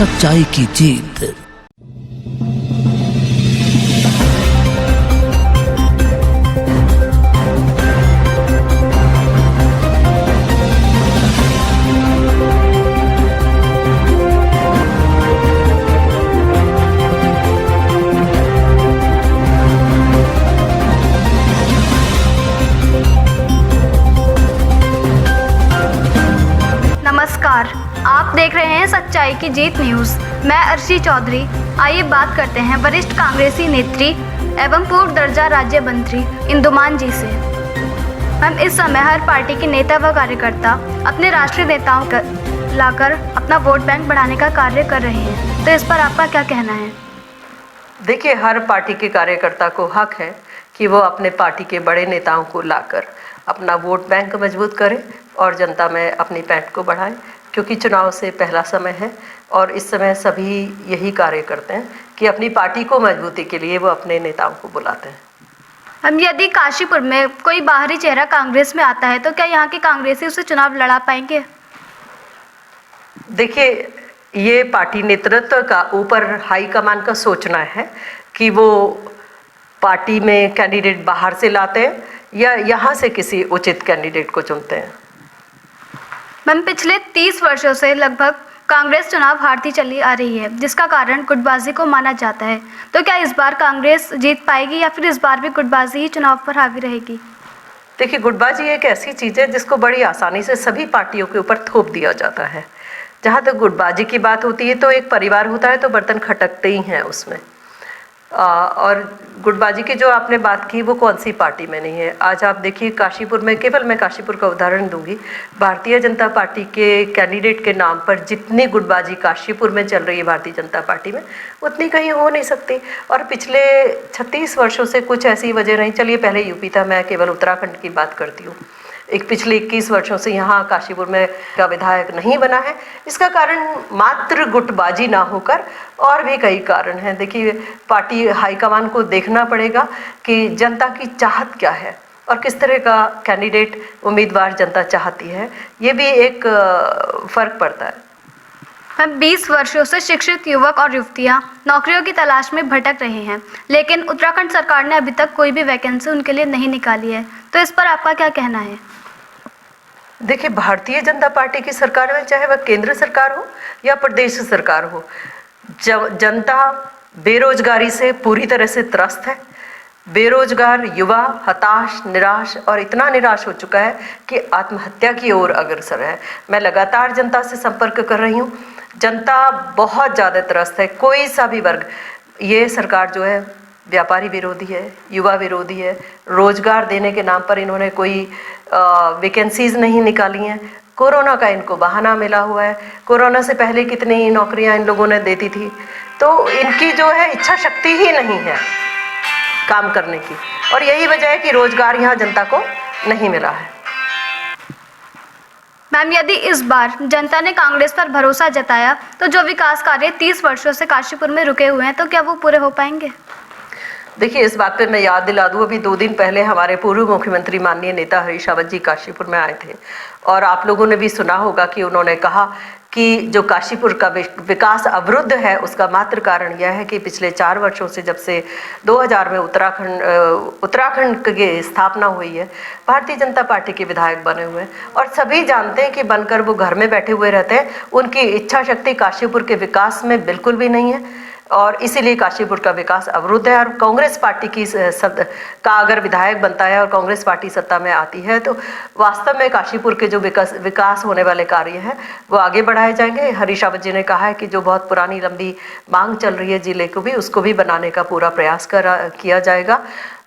सच्चाई की जीत। नमस्कार, आप देख रहे हैं सच्चाई की जीत न्यूज़। मैं अर्शी चौधरी। आइए बात करते हैं वरिष्ठ कांग्रेसी नेत्री एवं पूर्व दर्जा राज्य मंत्री इंदुमान जी से। हम इस समय हर पार्टी के नेता व कार्यकर्ता अपने राष्ट्रीय नेताओं को लाकर अपना वोट बैंक बढ़ाने का कार्य कर रहे हैं, तो इस पर आपका क्या कहना है? देखिए, हर पार्टी के कार्यकर्ता को हक है कि वो अपने पार्टी के बड़े नेताओं को लाकर अपना वोट बैंक मजबूत करे और जनता में अपनी पैठ को बढ़ाए, क्योंकि चुनाव से पहला समय है और इस समय सभी यही कार्य करते हैं कि अपनी पार्टी को मजबूती के लिए वो अपने नेताओं को बुलाते हैं। हम यदि काशीपुर में कोई बाहरी चेहरा कांग्रेस में आता है तो क्या यहाँ के कांग्रेसी उसे चुनाव लड़ा पाएंगे? देखिए, ये पार्टी नेतृत्व का ऊपर हाईकमान का सोचना है कि वो पार्टी में कैंडिडेट बाहर से लाते हैं या यहाँ से किसी उचित कैंडिडेट को चुनते हैं। मैम, पिछले 30 वर्षों से लगभग कांग्रेस चुनाव हारती चली आ रही है, जिसका कारण गुटबाजी को माना जाता है। तो क्या इस बार कांग्रेस जीत पाएगी या फिर इस बार भी गुटबाजी ही चुनाव पर हावी रहेगी? देखिए, गुटबाजी एक ऐसी चीज़ है जिसको बड़ी आसानी से सभी पार्टियों के ऊपर थोप दिया जाता है। जहाँ तक गुटबाजी की बात होती है तो एक परिवार होता है तो बर्तन खटकते ही हैं उसमें। और गुटबाजी की जो आपने बात की वो कौन सी पार्टी में नहीं है। आज आप देखिए, काशीपुर में, केवल मैं काशीपुर का उदाहरण दूंगी, भारतीय जनता पार्टी के कैंडिडेट के नाम पर जितनी गुटबाजी काशीपुर में चल रही है भारतीय जनता पार्टी में, उतनी कहीं हो नहीं सकती। और पिछले 36 वर्षों से कुछ ऐसी वजह नहीं। चलिए, पहले यूपी था, मैं केवल उत्तराखंड की बात करती हूँ। पिछले 21 वर्षों से यहाँ काशीपुर में का विधायक नहीं बना है। इसका कारण मात्र गुटबाजी ना होकर और भी कई कारण हैं। देखिए, पार्टी हाईकमान को देखना पड़ेगा कि जनता की चाहत क्या है और किस तरह का कैंडिडेट उम्मीदवार जनता चाहती है, ये भी एक फ़र्क पड़ता है। हम 20 वर्षों से शिक्षित युवक और युवतियां नौकरियों की तलाश में भटक रहे हैं, लेकिन उत्तराखंड सरकार ने अभी तक कोई भी वैकेंसी उनके लिए नहीं निकाली है। तो इस पर आपका क्या कहना है? देखिए, भारतीय जनता पार्टी की सरकार में, चाहे वह केंद्र सरकार हो या प्रदेश सरकार हो, जब जनता बेरोजगारी से पूरी तरह से त्रस्त है। बेरोजगार युवा हताश, निराश और इतना निराश हो चुका है कि आत्महत्या की ओर अग्रसर है। मैं लगातार जनता से संपर्क कर रही हूँ। जनता बहुत ज़्यादा त्रस्त है। कोई सा भी वर्ग, ये सरकार जो है व्यापारी विरोधी है, युवा विरोधी है। रोजगार देने के नाम पर इन्होंने कोई वैकेंसीज नहीं निकाली हैं। कोरोना का इनको बहाना मिला हुआ है। कोरोना से पहले कितनी नौकरियां इन लोगों ने देती थी। तो इनकी जो है इच्छा शक्ति ही नहीं है काम करने की, और यही वजह है कि रोजगार यहाँ जनता को नहीं मिला है। मैम, यदि इस बार जनता ने कांग्रेस पर भरोसा जताया तो जो विकास कार्य 30 वर्षों से काशीपुर में रुके हुए हैं, तो क्या वो पूरे हो पाएंगे? देखिए, इस बात पे मैं याद दिला दूँ, अभी 2 दिन पहले हमारे पूर्व मुख्यमंत्री माननीय नेता हरीश रावत जी काशीपुर में आए थे और आप लोगों ने भी सुना होगा कि उन्होंने कहा कि जो काशीपुर का विकास अवरुद्ध है उसका मात्र कारण यह है कि पिछले 4 वर्षों से, जब से 2000 में उत्तराखंड की स्थापना हुई है, भारतीय जनता पार्टी के विधायक बने हुए हैं और सभी जानते हैं कि बनकर वो घर में बैठे हुए रहते हैं। उनकी इच्छा शक्ति काशीपुर के विकास में बिल्कुल भी नहीं है और इसीलिए काशीपुर का विकास अवरुद्ध है। और कांग्रेस पार्टी का अगर विधायक बनता है और कांग्रेस पार्टी सत्ता में आती है तो वास्तव में काशीपुर के जो विकास होने वाले कार्य हैं वो आगे बढ़ाए जाएंगे। हरीश रावत जी ने कहा है कि जो बहुत पुरानी लंबी मांग चल रही है जिले को भी, उसको भी बनाने का पूरा प्रयास किया जाएगा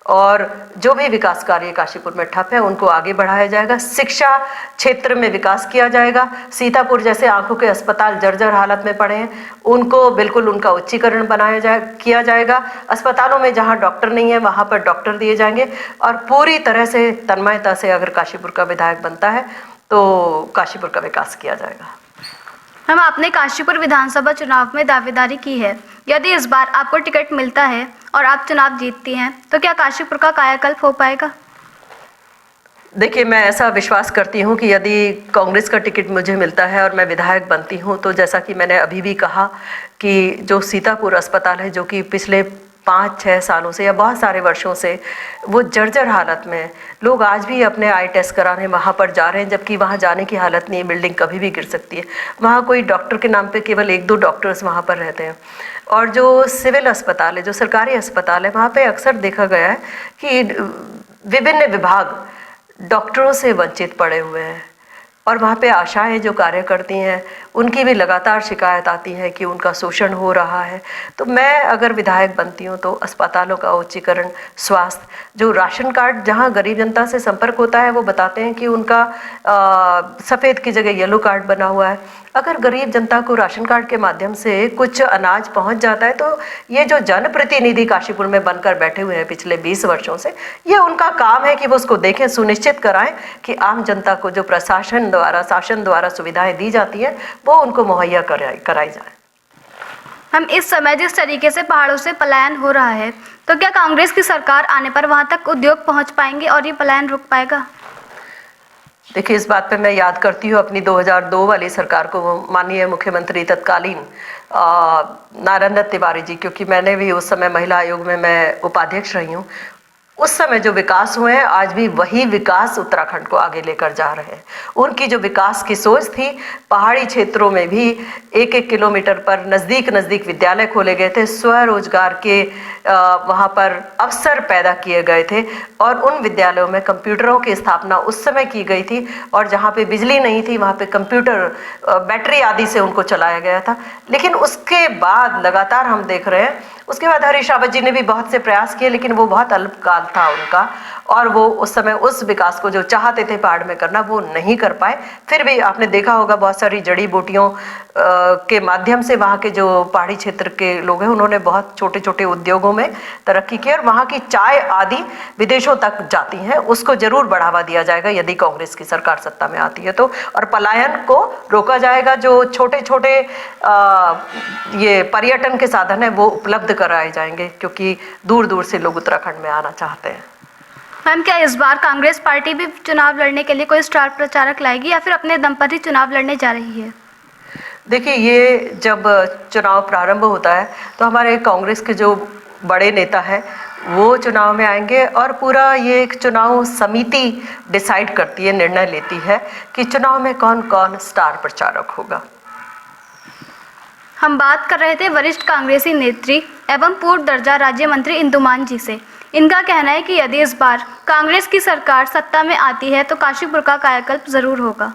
और जो भी विकास कार्य काशीपुर में ठप है उनको आगे बढ़ाया जाएगा। शिक्षा क्षेत्र में विकास किया जाएगा। सीतापुर जैसे आंखों के अस्पताल जर्जर हालत में पड़े हैं, उनको बिल्कुल उनका उच्चीकरण किया जाएगा। अस्पतालों में जहां डॉक्टर नहीं है वहां पर डॉक्टर दिए जाएंगे और पूरी तरह से तन्मयता से अगर काशीपुर का विधायक बनता है तो काशीपुर का विकास किया जाएगा। मैम, आपने काशीपुर विधानसभा चुनाव में दावेदारी की है। यदि इस बार आपको टिकट मिलता है और आप चुनाव जीतती हैं तो क्या काशीपुर का कायाकल्प हो पाएगा? देखिए, मैं ऐसा विश्वास करती हूँ कि यदि कांग्रेस का टिकट मुझे मिलता है और मैं विधायक बनती हूँ, तो जैसा कि मैंने अभी भी कहा कि जो सीतापुर अस्पताल है, जो कि पिछले 5-6 सालों से या बहुत सारे वर्षों से वो जर्जर हालत में है, लोग आज भी अपने आई टेस्ट कराने वहाँ पर जा रहे हैं, जबकि वहाँ जाने की हालत नहीं है, बिल्डिंग कभी भी गिर सकती है। वहाँ कोई डॉक्टर के नाम पे केवल 1-2 डॉक्टर्स वहाँ पर रहते हैं। और जो सिविल अस्पताल है, जो सरकारी अस्पताल है, वहाँ पे अक्सर देखा गया है कि विभिन्न विभाग डॉक्टरों से वंचित पड़े हुए हैं और वहाँ पे आशाएं जो कार्य करती हैं उनकी भी लगातार शिकायत आती है कि उनका शोषण हो रहा है। तो मैं अगर विधायक बनती हूँ तो अस्पतालों का उच्चीकरण, स्वास्थ्य, जो राशन कार्ड जहाँ गरीब जनता से संपर्क होता है वो बताते हैं कि उनका सफ़ेद की जगह येलो कार्ड बना हुआ है। अगर गरीब जनता को राशन कार्ड के माध्यम से कुछ अनाज पहुंच जाता है तो ये जो जनप्रतिनिधि काशीपुर में बनकर बैठे हुए हैं पिछले 20 वर्षों से, ये उनका काम है कि वो उसको देखें, सुनिश्चित कराएं कि आम जनता को जो शासन द्वारा सुविधाएं दी जाती हैं वो उनको मुहैया कराई जाए। हम इस समय जिस तरीके से पहाड़ों से पलायन हो रहा है, तो क्या कांग्रेस की सरकार आने पर वहां तक उद्योग पहुंच पाएंगे और ये पलायन रुक पाएगा? देखिए, इस बात पे मैं याद करती हूँ अपनी 2002 वाली सरकार को, माननीय मुख्यमंत्री तत्कालीन नारायण दत्त तिवारी जी, क्योंकि मैंने भी उस समय महिला आयोग में मैं उपाध्यक्ष रही हूँ। उस समय जो विकास हुए हैं आज भी वही विकास उत्तराखंड को आगे लेकर जा रहे हैं। उनकी जो विकास की सोच थी, पहाड़ी क्षेत्रों में भी 1-1 किलोमीटर पर नज़दीक विद्यालय खोले गए थे, स्वरोजगार के वहाँ पर अवसर पैदा किए गए थे और उन विद्यालयों में कंप्यूटरों की स्थापना उस समय की गई थी और जहाँ पे बिजली नहीं थी वहाँ पे कंप्यूटर बैटरी आदि से उनको चलाया गया था। लेकिन उसके बाद लगातार हम देख रहे हैं, उसके बाद हरीश रावत जी ने भी बहुत से प्रयास किए, लेकिन वो बहुत अल्पकाल था उनका और वो उस समय उस विकास को जो चाहते थे पहाड़ में करना वो नहीं कर पाए। फिर भी आपने देखा होगा बहुत सारी जड़ी बूटियों के माध्यम से वहाँ के जो पहाड़ी क्षेत्र के लोग हैं उन्होंने बहुत छोटे छोटे उद्योगों में तरक्की की और वहाँ की चाय आदि विदेशों तक जाती हैं। उसको जरूर बढ़ावा दिया जाएगा यदि कांग्रेस की सरकार सत्ता में आती है तो, और पलायन को रोका जाएगा। जो छोटे छोटे ये पर्यटन के साधन है वो उपलब्ध कराए जाएंगे, क्योंकि दूर दूर से लोग उत्तराखंड में आना चाहते हैं। मैम, क्या इस बार कांग्रेस पार्टी भी चुनाव लड़ने के लिए कोई स्टार प्रचारक लाएगी या फिर अपने दम पर ही चुनाव लड़ने जा रही है? देखिए, ये जब चुनाव प्रारंभ होता है तो हमारे कांग्रेस के जो बड़े नेता हैं वो चुनाव में आएंगे और पूरा ये एक चुनाव समिति डिसाइड करती है, निर्णय लेती है कि चुनाव में कौन कौन स्टार प्रचारक होगा। हम बात कर रहे थे वरिष्ठ कांग्रेसी नेत्री एवं पूर्व दर्जा राज्य मंत्री इंदुमान जी से। इनका कहना है कि यदि इस बार कांग्रेस की सरकार सत्ता में आती है तो काशीपुर का कायाकल्प जरूर होगा।